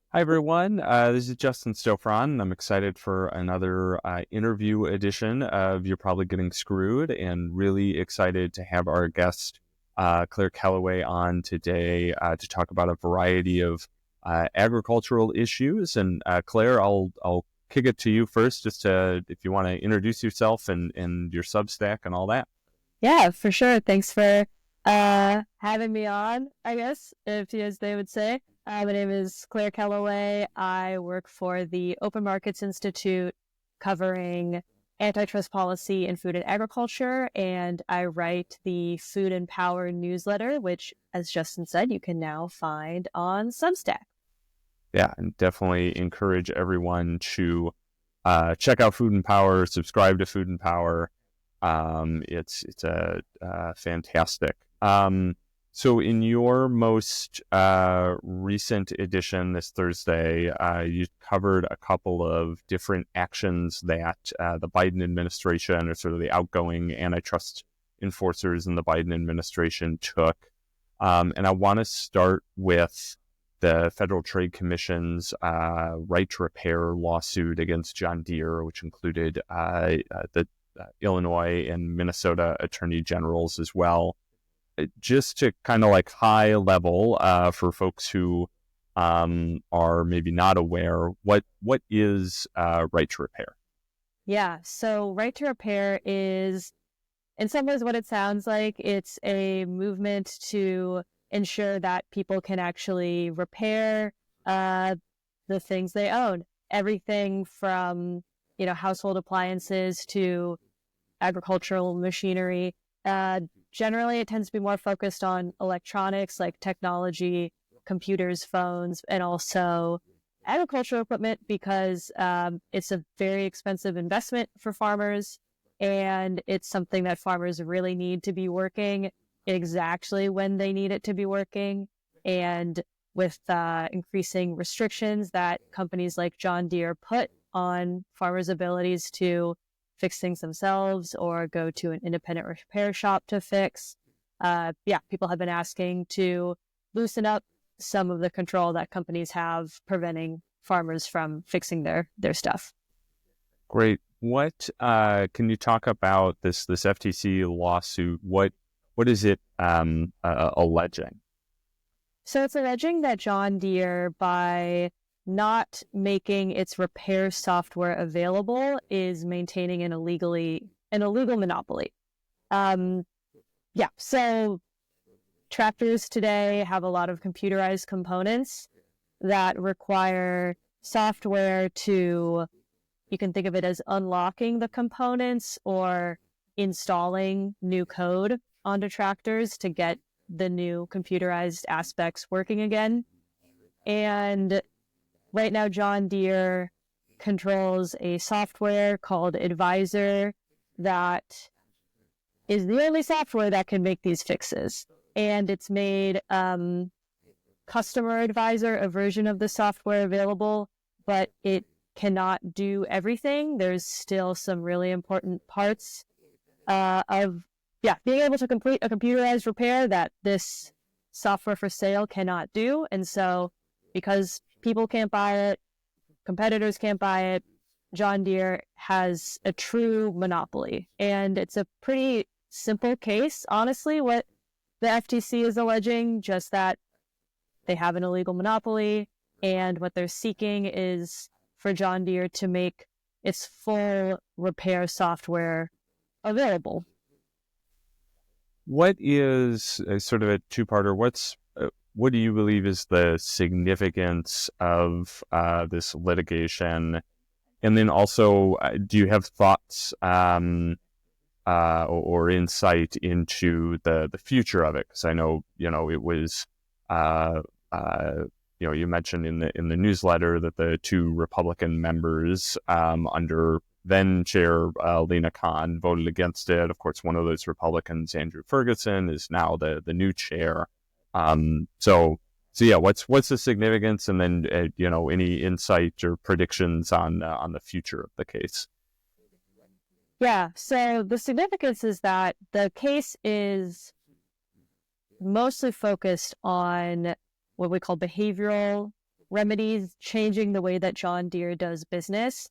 Hi, everyone. This is Justin Stofron. I'm excited for another interview edition of You're Probably Getting Screwed, and really excited to have our guest, Claire Kelloway, on today to talk about a variety of agricultural issues. And Claire, I'll kick it to you first, just to, if you want to introduce yourself and your Substack and all that. Yeah, for sure. Thanks for having me on, I guess, if as they would say. My name is Claire Kelloway. I work for the Open Markets Institute covering antitrust policy in food and agriculture, and I write the Food and Power newsletter, which, as Justin said, you can now find on Substack. Yeah, and definitely encourage everyone to check out Food and Power, subscribe to Food and Power. It's a fantastic. So in your most recent edition this Thursday, you covered a couple of different actions that the Biden administration, or sort of the outgoing antitrust enforcers in the Biden administration, took. And I want to start with the Federal Trade Commission's right to repair lawsuit against John Deere, which included the Illinois and Minnesota attorney generals as well. Just to kind of like high level for folks who are maybe not aware, what is right to repair? Yeah, so right to repair is, in some ways, what it sounds like. It's a movement to ensure that people can actually repair the things they own. Everything from, household appliances to agricultural machinery. Generally, it tends to be more focused on electronics like technology, computers, phones, and also agricultural equipment because it's a very expensive investment for farmers, and it's something that farmers really need to be working exactly when they need it to be working. And with increasing restrictions that companies like John Deere put on farmers' abilities to fix things themselves or go to an independent repair shop to fix, people have been asking to loosen up some of the control that companies have preventing farmers from fixing their stuff. Great. What can you talk about this FTC lawsuit? What is it alleging? So it's alleging that John Deere, by not making its repair software available, is maintaining an illegal monopoly. Um, so tractors today have a lot of computerized components that require software to, you can think of it as unlocking the components or installing new code onto tractors to get the new computerized aspects working again. And right now, John Deere controls a software called Advisor that is the only software that can make these fixes. And it's made Customer Advisor a version of the software available, but it cannot do everything. There's still some really important parts of being able to complete a computerized repair that this software for sale cannot do. And so because people can't buy it, competitors can't buy it, John Deere has a true monopoly. And it's a pretty simple case, honestly, what the FTC is alleging, just that they have an illegal monopoly, and what they're seeking is for John Deere to make its full repair software available. What is sort of a two-parter? What do you believe is the significance of this litigation? And then also, do you have thoughts or insight into the future of it? Because I know it was you mentioned in the newsletter that the two Republican members under then Chair Lena Khan voted against it. Of course, one of those Republicans, Andrew Ferguson, is now the new chair. So yeah, what's the significance, and then any insight or predictions on the future of the case? Yeah, so the significance is that the case is mostly focused on what we call behavioral remedies changing the way that John Deere does business.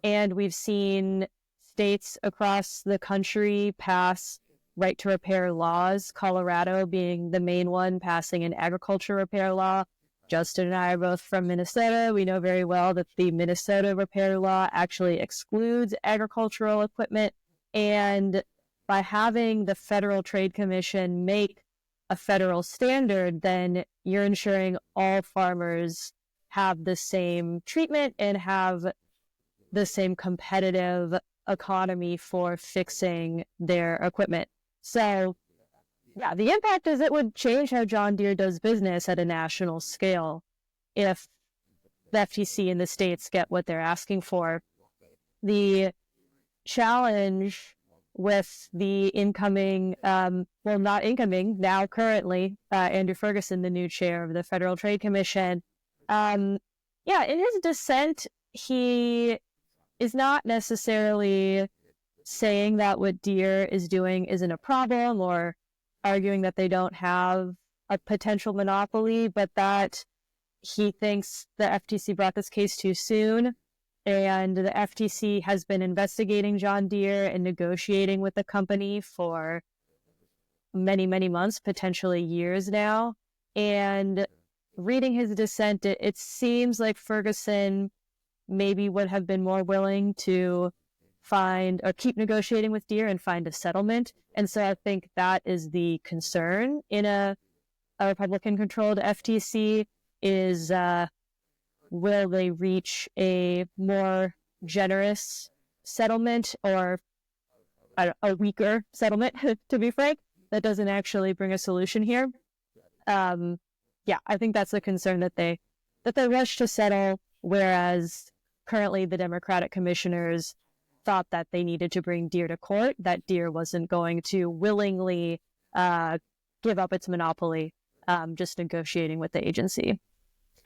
And we've seen states across the country pass right to repair laws, Colorado being the main one, passing an agriculture repair law. Justin and I are both from Minnesota. We know very well that the Minnesota repair law actually excludes agricultural equipment. And by having the Federal Trade Commission make a federal standard, then you're ensuring all farmers have the same treatment and have the same competitive economy for fixing their equipment. So, yeah, the impact is it would change how John Deere does business at a national scale if the FTC and the states get what they're asking for. The challenge with the incoming, not incoming, now currently, Andrew Ferguson, the new chair of the Federal Trade Commission, in his dissent, he is not necessarily saying that what Deere is doing isn't a problem or arguing that they don't have a potential monopoly, but that he thinks the FTC brought this case too soon. And the FTC has been investigating John Deere and negotiating with the company for many, many months, potentially years now. And reading his dissent, it seems like Ferguson maybe would have been more willing to find or keep negotiating with Deere and find a settlement. And so I think that is the concern in a Republican-controlled FTC is will they reach a more generous settlement or a weaker settlement, to be frank, that doesn't actually bring a solution here. I think that's the concern that they rush to settle, whereas currently the Democratic commissioners thought that they needed to bring Deere to court, that Deere wasn't going to willingly give up its monopoly, just negotiating with the agency.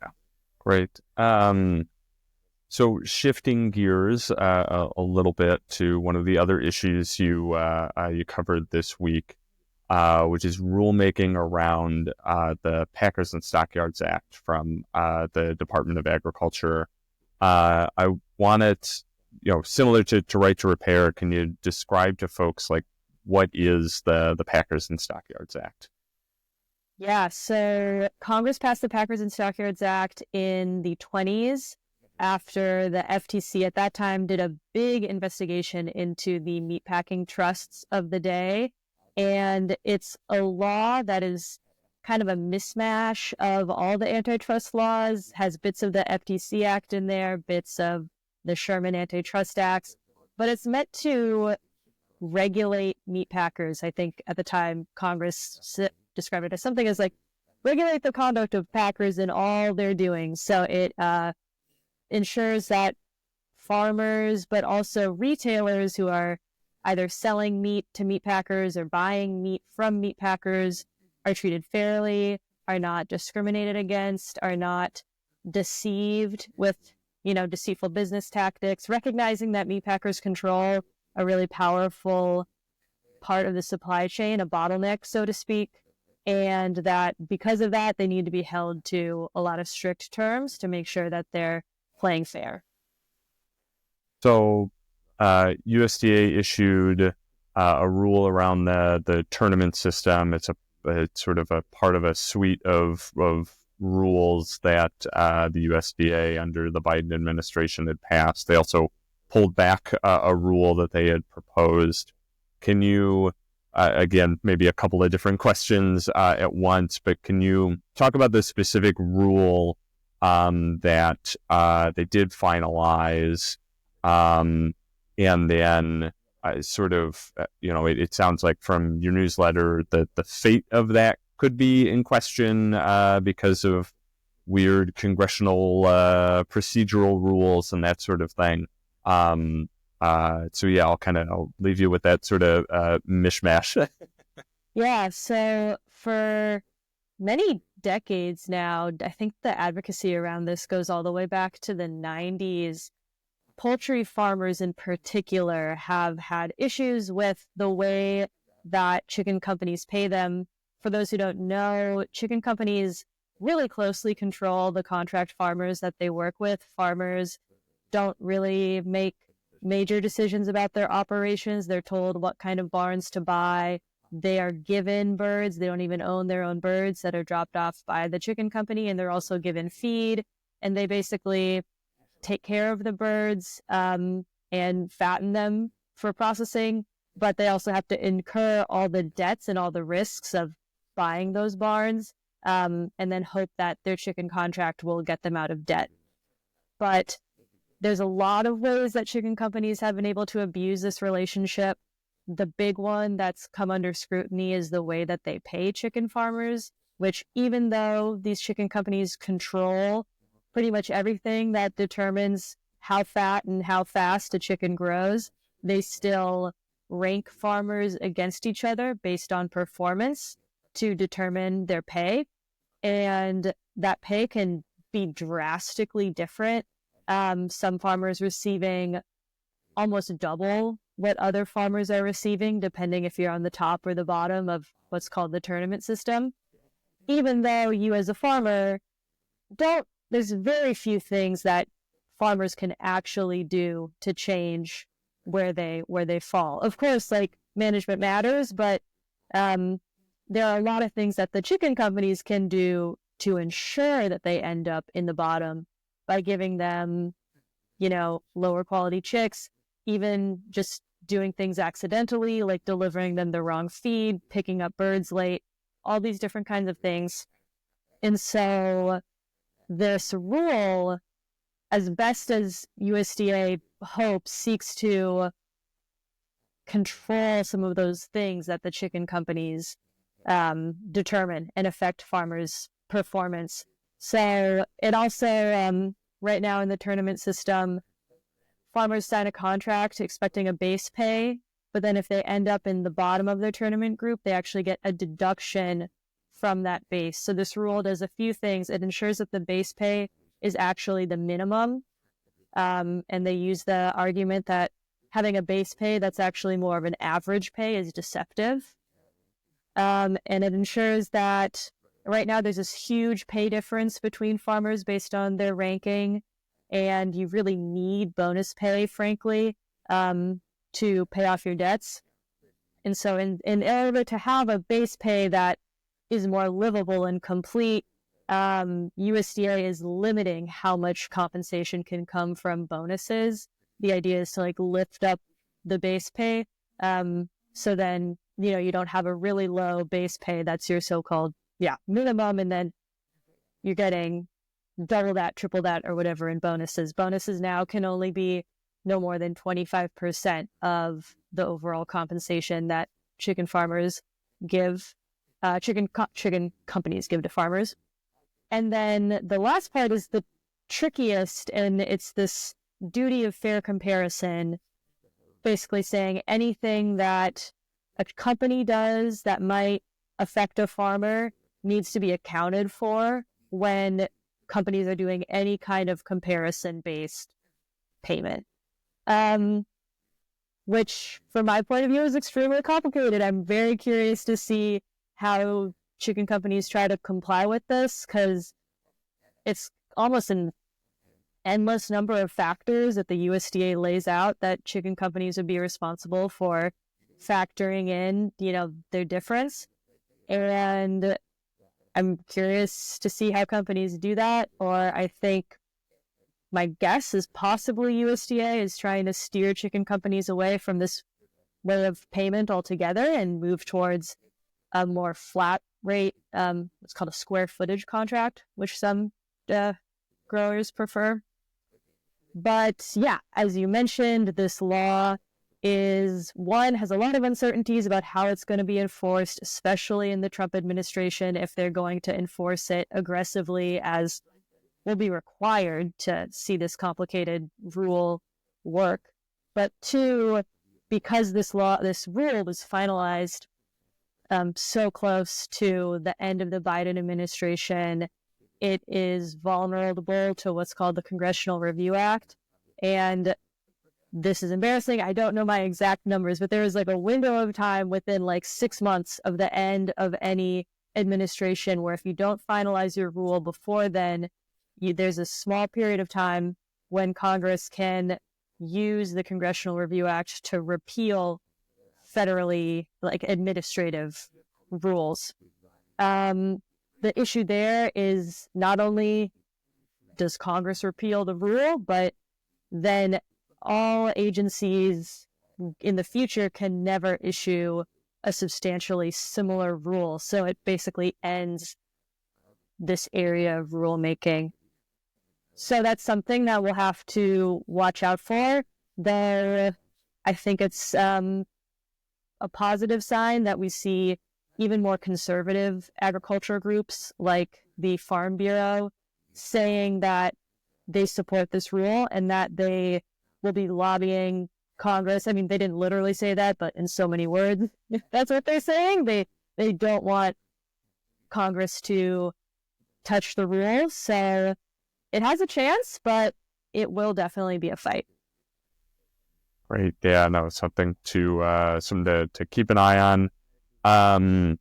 Yeah, great. So shifting gears a little bit to one of the other issues you covered this week, which is rulemaking around the Packers and Stockyards Act from the Department of Agriculture. I wanted, similar to Right to Repair, can you describe to folks like what is the Packers and Stockyards Act? Yeah, so Congress passed the Packers and Stockyards Act in the 1920s after the FTC at that time did a big investigation into the meatpacking trusts of the day. And it's a law that is kind of a mismatch of all the antitrust laws, has bits of the FTC Act in there, bits of the Sherman Antitrust Acts, but it's meant to regulate meat packers. I think at the time Congress described it as something as like regulate the conduct of packers in all they're doing. So it ensures that farmers, but also retailers who are either selling meat to meat packers or buying meat from meat packers are treated fairly, are not discriminated against, are not deceived with, deceitful business tactics, recognizing that meat packers control a really powerful part of the supply chain, a bottleneck, so to speak, and that because of that, they need to be held to a lot of strict terms to make sure that they're playing fair. So USDA issued a rule around the tournament system. It's sort of a part of a suite of rules that the USDA under the Biden administration had passed. They also pulled back a rule that they had proposed. Can you, again, maybe a couple of different questions at once, but can you talk about the specific rule that they did finalize, and then it sounds like from your newsletter that the fate of that could be in question because of weird congressional procedural rules and that sort of thing. I'll leave you with that sort of mishmash. Yeah, so for many decades now, I think the advocacy around this goes all the way back to the 90s. Poultry farmers in particular have had issues with the way that chicken companies pay them. For those who don't know, chicken companies really closely control the contract farmers that they work with. Farmers don't really make major decisions about their operations. They're told what kind of barns to buy. They are given birds. They don't even own their own birds that are dropped off by the chicken company, and they're also given feed. And they basically take care of the birds and fatten them for processing, but they also have to incur all the debts and all the risks of buying those barns, and then hope that their chicken contract will get them out of debt. But there's a lot of ways that chicken companies have been able to abuse this relationship. The big one that's come under scrutiny is the way that they pay chicken farmers, which even though these chicken companies control pretty much everything that determines how fat and how fast a chicken grows, they still rank farmers against each other based on performance to determine their pay. And that pay can be drastically different. Some farmers receiving almost double what other farmers are receiving, depending if you're on the top or the bottom of what's called the tournament system. Even though you as a farmer there's very few things that farmers can actually do to change where they fall. Of course, like management matters, but there are a lot of things that the chicken companies can do to ensure that they end up in the bottom by giving them, lower quality chicks, even just doing things accidentally, like delivering them the wrong feed, picking up birds late, all these different kinds of things. And so this rule, as best as USDA hopes, seeks to control some of those things that the chicken companies determine and affect farmers' performance. So it also, right now in the tournament system, farmers sign a contract expecting a base pay, but then if they end up in the bottom of their tournament group, they actually get a deduction from that base. So this rule does a few things. It ensures that the base pay is actually the minimum. And they use the argument that having a base pay that's actually more of an average pay is deceptive. And it ensures that right now there's this huge pay difference between farmers based on their ranking, and you really need bonus pay, frankly, to pay off your debts. And so in order to have a base pay that is more livable and complete, USDA is limiting how much compensation can come from bonuses. The idea is to lift up the base pay, so then you don't have a really low base pay that's your so-called minimum, and then you're getting double that, triple that, or whatever in bonuses. Bonuses now can only be no more than 25% of the overall compensation that chicken farmers give, chicken companies give to farmers. And then the last part is the trickiest, and it's this duty of fair comparison, basically saying anything that a company does that might affect a farmer needs to be accounted for when companies are doing any kind of comparison-based payment, which, from my point of view, is extremely complicated. I'm very curious to see how chicken companies try to comply with this, because it's almost an endless number of factors that the USDA lays out that chicken companies would be responsible for factoring in, their difference. And I'm curious to see how companies do that, or I think my guess is possibly USDA is trying to steer chicken companies away from this way of payment altogether and move towards a more flat rate, what's called a square footage contract, which some growers prefer. But yeah, as you mentioned, this law has a lot of uncertainties about how it's going to be enforced, especially in the Trump administration, if they're going to enforce it aggressively, as will be required to see this complicated rule work. But two, because this rule was finalized so close to the end of the Biden administration, it is vulnerable to what's called the Congressional Review Act. And this is embarrassing. I don't know my exact numbers, but there is a window of time within 6 months of the end of any administration, where if you don't finalize your rule before then, there's a small period of time when Congress can use the Congressional Review Act to repeal federally administrative rules. The issue there is not only does Congress repeal the rule, but then all agencies in the future can never issue a substantially similar rule. So it basically ends this area of rulemaking. So that's something that we'll have to watch out for. I think it's a positive sign that we see even more conservative agriculture groups like the Farm Bureau saying that they support this rule and that they will be lobbying Congress. I mean, they didn't literally say that, but in so many words, that's what they're saying. They don't want Congress to touch the rules. So it has a chance, but it will definitely be a fight. Great. Yeah, no, something to keep an eye on. I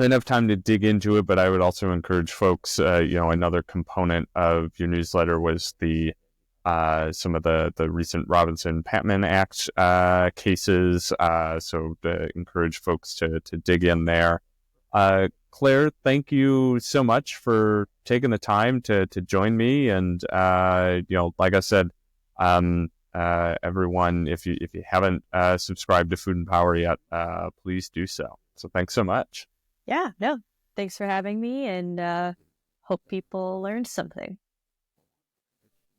didn't have time to dig into it, but I would also encourage folks, another component of your newsletter was some of the recent Robinson-Patman Act cases. So to encourage folks to dig in there. Claire, thank you so much for taking the time to join me. And, like I said, everyone, if you haven't subscribed to Food and Power yet, please do so. So thanks so much. Yeah, no, thanks for having me, and hope people learned something.